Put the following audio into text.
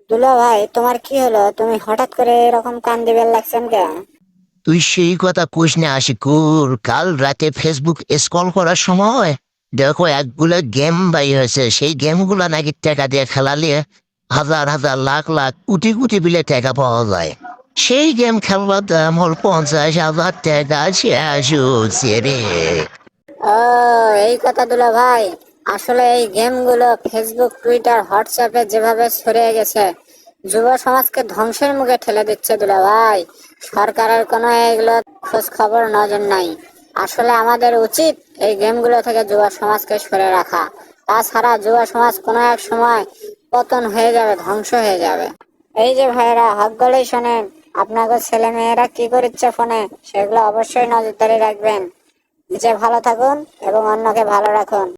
দুলা ভাই, তোমার কি হলো? তুমি হঠাৎ করে এরকম কান দিবেন লাগছেন কেন? তুই সেই কথা কইস না আশিকুর। কাল রাতে ফেসবুক স্ক্রল করার সময় দেখো একগুলো গেম বাই হয়েছে। সেই গেমগুলো নাকি টাকা দিয়ে খেলালে হাজার হাজার লাখ লাখ কোটি কোটি বিলে টাকা পাওয়া যায়। সেই গেম খেলবার দাম হল 50,000 টাকা। শেষ হচ্ছে রে। ও, এই কথা দুলা ভাই। আসলে এই গেমগুলো ফেসবুক, টুইটার, হোয়াটসঅ্যাপে যেভাবে ছড়িয়ে গেছে, যুব সমাজকে ধ্বংসের মুখে ঠেলে দিচ্ছে দুলা ভাই। সরকারের কোনো এগুলো খোঁজ খবর নজর নাই। আসলে আমাদের উচিত এই গেমগুলো থেকে যুব সমাজকে সরে রাখা। তাছাড়া যুব সমাজ কোনো এক সময় পতন হয়ে যাবে, ধ্বংস হয়ে যাবে। এই যে ভাইয়েরা, হক গলেই শোনেন, আপনাদের ছেলে মেয়েরা কি করছে ফোনে, সেগুলো অবশ্যই নজরদারি রাখবেন। নিজে ভালো থাকুন এবং অন্যকে ভালো রাখুন।